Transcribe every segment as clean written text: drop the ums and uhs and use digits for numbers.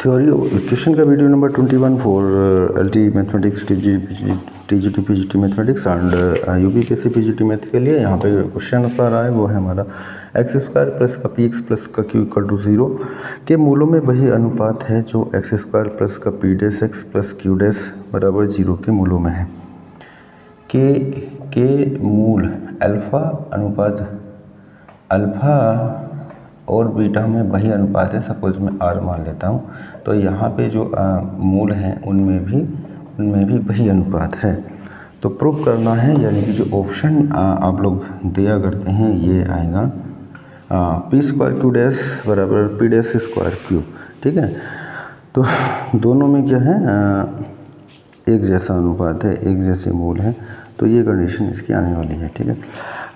Theory question का video number 21 for LT mathematics TGT PGT mathematics and UPSC PGT math के लिए यहाँ पे क्वेश्चन आंसर आया है वो है हमारा एक्स स्क्वायर प्लस का पी एक्स प्लस का क्यू इक्वल टू 0 के मूलों में वही अनुपात है जो एक्स स्क्वायर प्लस का p dash x plus Q dash बराबर 0 के मूलों में है। के मूल अल्फ़ा अनुपात अल्फ़ा और बीटा में वही अनुपात है। सपोज मैं आर मान लेता हूँ, तो यहाँ पे जो मूल हैं उनमें भी वही अनुपात है। तो प्रूव करना है, यानी कि जो ऑप्शन आप लोग दिया करते हैं ये आएगा पी स्क्वायर क्यू डैश बराबर पी डैश स्क्वायर क्यू। ठीक है, तो दोनों में क्या है, एक जैसा अनुपात है, एक जैसे मूल है, तो ये कंडीशन इसकी आने वाली है। ठीक है,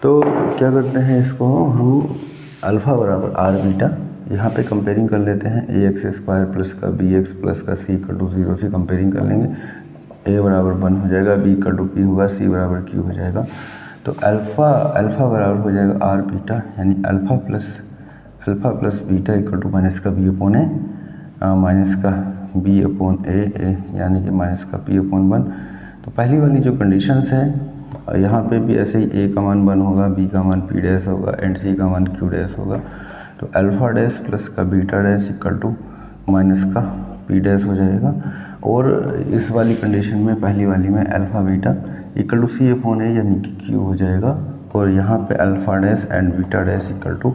तो क्या करते हैं, इसको हम अल्फ़ा बराबर आर बीटा यहाँ पे कंपेयरिंग कर लेते हैं। ए एक्स स्क्वायर प्लस का बी एक्स प्लस का सी इक्वल टू 0 से कंपेयरिंग कर लेंगे। ए बराबर 1 हो जाएगा, बी इक्वल टू पी होगा, सी बराबर क्यू हो जाएगा। तो अल्फ़ा बराबर हो जाएगा आर बीटा, यानी alpha plus beta equal to minus का बी अपॉन ए माइनस का बी अपॉन ए यानी कि माइनस का पी अपॉन 1। तो पहली वाली जो कंडीशंस है, यहाँ पे भी ऐसे ही ए का मान 1 होगा, बी का मान पी डैश होगा एंड सी का मान क्यू डैश होगा। तो अल्फ़ा डैश प्लस का beta dash equal to minus का पी डैश हो जाएगा। और इस वाली कंडीशन में, पहली वाली में alpha beta equal to C upon ए यानी कि क्यू हो जाएगा। और यहाँ पे alpha dash and beta dash equal to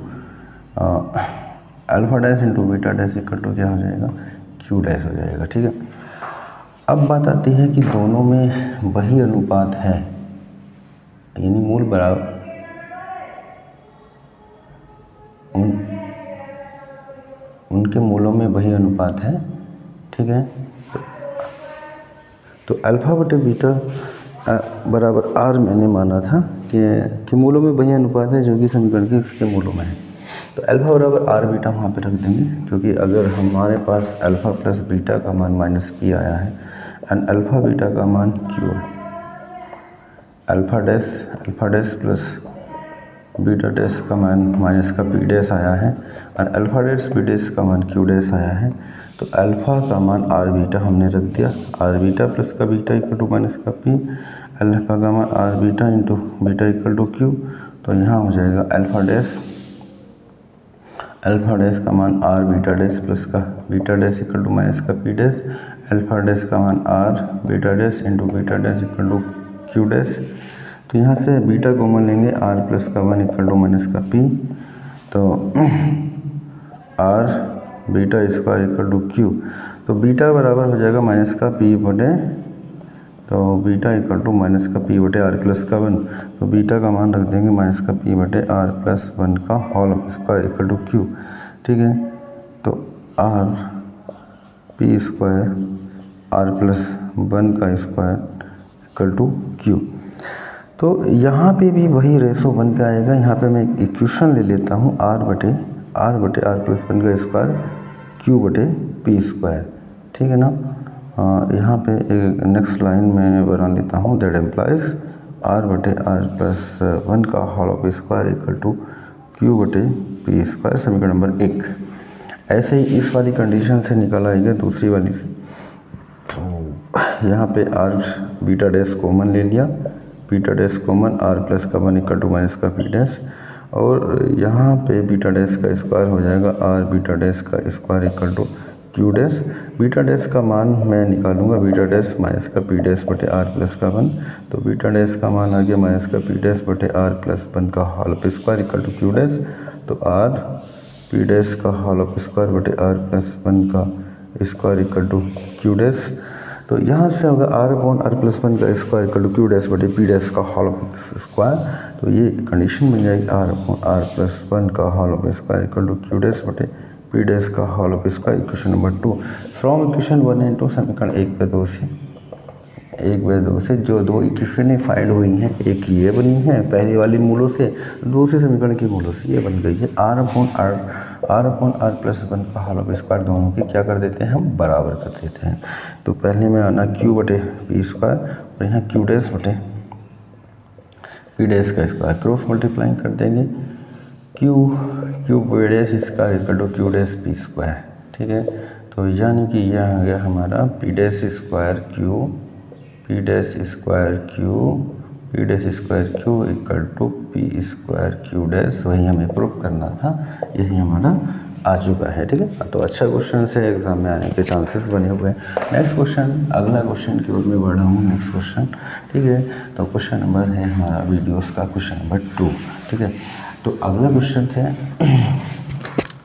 alpha dash into beta dash equal to क्या हो जाएगा, क्यू डैश हो जाएगा। ठीक है, अब बात आती है कि दोनों में वही अनुपात है, यानी मूल बराबर उनके मूलों में वही अनुपात है। ठीक है, तो अल्फ़ा बटे बीटा बराबर आर मैंने माना था कि मूलों में वही अनुपात है जो कि समीकरण के इसके मूलों में है। तो अल्फ़ा बराबर आर बीटा वहाँ पे रख देंगे, क्योंकि अगर हमारे पास अल्फ़ा प्लस बीटा का मान माइनस पी आया है एंड अल्फ़ा बीटा का मान Q, alpha dash plus beta dash का मान माइनस का पी डैश आया है और अल्फ़ा डैश बी डैश का मान क्यू डैश आया है। तो अल्फ़ा का मान आर बीटा हमने रख दिया, आर बीटा प्लस का बीटा इक्वल टू माइनस का पी, अल्फ़ा का मान r beta into beta equal to q. तो यहाँ हो जाएगा अल्फ़ा डैश का मान आर बीटा डैश प्लस का beta dash equal to minus का पी डैश, अल्फ़ा डैश का मान r beta dash into beta dash equal to q dash. तो यहाँ से बीटा कॉमन लेंगे, आर प्लस का 1 इक्वल टू माइनस का पी, तो r beta square equal to q. तो बीटा बराबर हो जाएगा माइनस का पी बटे, तो बीटा इक्वल टू माइनस का पी बटे आर प्लस का 1। तो बीटा का मान रख देंगे माइनस का पी बटे आर प्लस 1 का whole square equal to q. ठीक है, तो r p square r plus 1 का स्क्वायर इक्वल टू क्यू। तो यहाँ पे भी वही रेशो बन के आएगा। यहाँ पे मैं इक्वेशन ले लेता हूँ आर बटे आर प्लस 1 का स्क्वायर क्यू बटे पी स्क्वायर। ठीक है ना, यहाँ पे एक नेक्स्ट लाइन में बना लेता हूँ, दैट एम्प्लाइज आर बटे आर प्लस 1 का whole of square equal to q बटे पी स्क्वायर, समीकरण नंबर 1। ऐसे ही इस वाली कंडीशन से निकल आएगा दूसरी वाली से। यहाँ पे आर बीटा डैश कॉमन ले लिया, beta dash common, r plus का 1 इक्वल टू माइनस का पी डैश, और यहाँ पे बीटा डैश का स्क्वायर हो जाएगा आर बीटा डैश का square equal to q dash. Beta dash का मान मैं निकालूंगा, बीटा डैश माइनस का पी डैश बटे आर प्लस का 1। तो बीटा डैश का मान आ गया माइनस का पी डैश बटे आर प्लस 1 का whole of square equal to q dash. तो आर पी डैश का होल ऑफ स्क्वायर बटे आर प्लस 1 का square equal to q dash. तो यहाँ से होगा आर अपॉन आर प्लस 1 का square equal to q dash बटे पी डैश का होल ऑफ स्क्वायर। तो ये कंडीशन मिल जाएगी आर अपॉन आर प्लस 1 का whole of square equal to q dash बटे पी डैश का whole of square, equation number 2। From equation 1 and 2, समीकरण 1 व 2 से जो दो इक्वेशनें फाइंड हुई हैं, एक ये बनी है पहली वाली मूलों से, दूसरे समीकरण के मूलों से ये बन गई है। आर अपॉन आर प्लस 1 का होल ऑफ स्क्वायर दोनों की क्या कर देते हैं, हम बराबर कर देते हैं। तो पहले में आना क्यू बटे पी स्क्वायर और यहाँ क्यू डैश बटे पी डैश का स्क्वायर, क्रॉस मल्टीप्लाइंग कर देंगे, q p dash square equal to q dash p square. ठीक है। तो यानी कि यह आ गया हमारा p dash square q equal to p square q dash, वही हमें प्रूफ करना था, यही हमारा आ चुका है। ठीक है, तो अच्छा क्वेश्चन से एग्जाम में आने के चांसेस बने हुए हैं। नेक्स्ट क्वेश्चन, अगला क्वेश्चन की ओर में बढ़ा हूँ। नेक्स्ट क्वेश्चन, ठीक है, तो क्वेश्चन नंबर है हमारा वीडियोस का क्वेश्चन नंबर 2। ठीक है, तो अगला क्वेश्चन है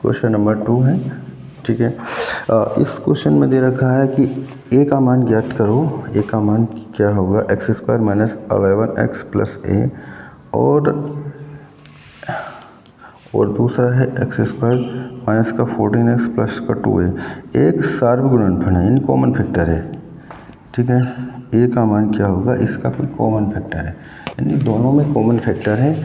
क्वेश्चन नंबर 2 है। ठीक है, इस क्वेश्चन में दे रखा है कि ए का मान ज्ञात करो। ए का मान क्या होगा, X square minus 11x plus A, और दूसरा है एक्स स्क्वायर माइनस का 14x प्लस का 2a। एक सार्वत्रिक गुणनफल है, इन कॉमन फैक्टर है। ठीक है, ए का मान क्या होगा, इसका कोई कॉमन फैक्टर है, यानी दोनों में कॉमन फैक्टर है।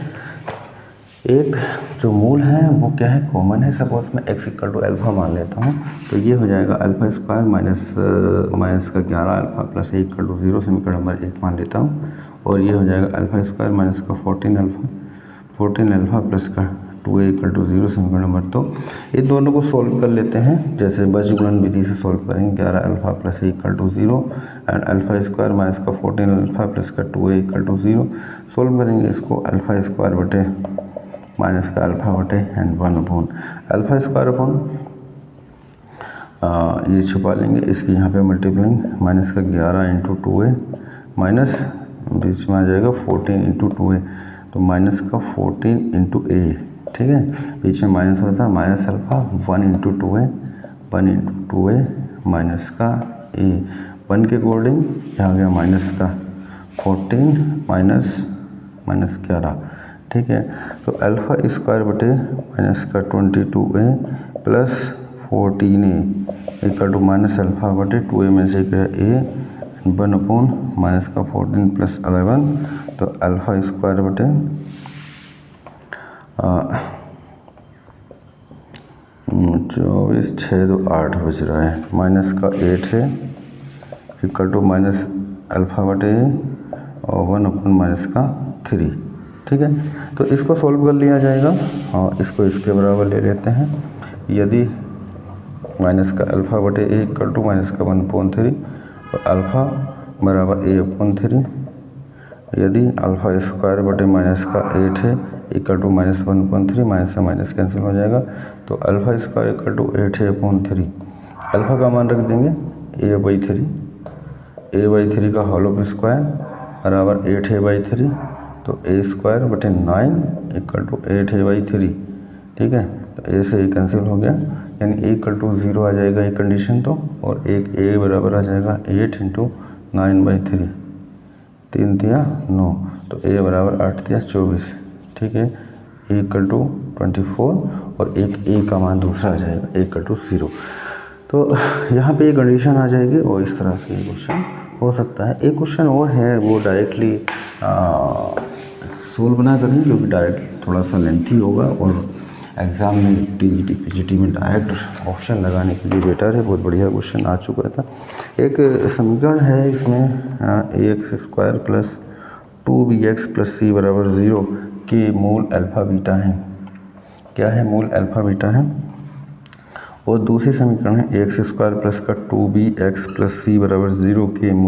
एक जो मूल है वो क्या है, कॉमन है। सपोज मैं x इक्वल टू अल्फा मान लेता हूँ, तो ये हो जाएगा अल्फा स्क्वायर माइनस का 11 alpha plus a equal to 0, समीकरण नंबर 1 मान लेता हूँ। और ये हो जाएगा अल्फा स्क्वायर माइनस का 14 अल्फा प्लस का 2a इक्वल टू 0, समीकरण नंबर 2। ये दोनों को सोल्व कर लेते हैं, जैसे बीजगुणन विधि से सोल्व करेंगे। 11 alpha plus a equal to 0 and alpha square minus का 14 अल्फा प्लस का 2a इक्वल टू 0। सोल्व करेंगे इसको, अल्फा स्क्वायर बटे माइनस का अल्फा बटे and 1 upon alpha square upon ये छुपा लेंगे, इसकी यहाँ पे मल्टीप्लाइंग माइनस का 11 इंटू 2a माइनस बीच में आ जाएगा 14 इंटू 2a, तो माइनस का 14 इंटू ए। ठीक है, बीच में माइनस होता है, minus alpha 1 into 2a minus का ए, 1 के अकॉर्डिंग यहाँ आ गया माइनस का 14 माइनस 11। ठीक है, तो अल्फा स्क्वायर बटे माइनस का 22a plus 14a equal to minus alpha बटे 2a में से क्या a 1 अपॉन माइनस का 14 प्लस 11, तो अल्फा स्क्वायर बटे 24 6 2 8 बच रहा है, माइनस का 8 है इक्वल टू माइनस अल्फा बटे और 1 अपॉन माइनस का 3। ठीक है, तो इसको सॉल्व कर लिया जाएगा और इसको इसके बराबर ले लेते हैं। यदि माइनस का अल्फा बटे ए इक्वल टू माइनस का 1/3 और अल्फा बराबर ए अपॉन 3, यदि अल्फा स्क्वायर बटे माइनस का 8 है इक्वल टू माइनस 1/3, माइनस से माइनस कैंसिल हो जाएगा, तो अल्फा स्क्वायर इक्वल टू 8 है अपॉन 3। अल्फा का मान रख देंगे a/3 का होल ऑफ स्क्वायर बराबर 8a/3, तो a स्क्वायर बटे 9 इक्वल टू 8a/3। ठीक है, तो a से a कैंसिल हो गया, यानी a इक्वल टू 0 आ जाएगा ये कंडीशन तो, और एक a बराबर आ जाएगा 8 इंटू 9/3, 3 तिया 9, तो a बराबर 8 तिया 24। ठीक है, a इक्वल टू 24 और एक a का मान दूसरा आ जाएगा a इक्वल टू 0। तो यहाँ पे ये कंडीशन आ जाएगी और इस तरह से ये क्वेश्चन हो सकता है। एक क्वेश्चन और है, वो डायरेक्टली सोल्व ना करें क्योंकि डायरेक्ट थोड़ा सा लेंथी होगा और एग्ज़ाम में टीजीटी पीजीटी में डायरेक्ट ऑप्शन लगाने के लिए बेटर है। बहुत बढ़िया क्वेश्चन आ चुका था। एक समीकरण है इसमें ax square plus 2bx plus c बराबर 0 के मूल अल्फ़ा बीटा है। क्या है, मूल अल्फ़ा बीटा है। और दूसरी समीकरण है ax स्क्वायर प्लस का 2bx प्लस c बराबर 0 के मूल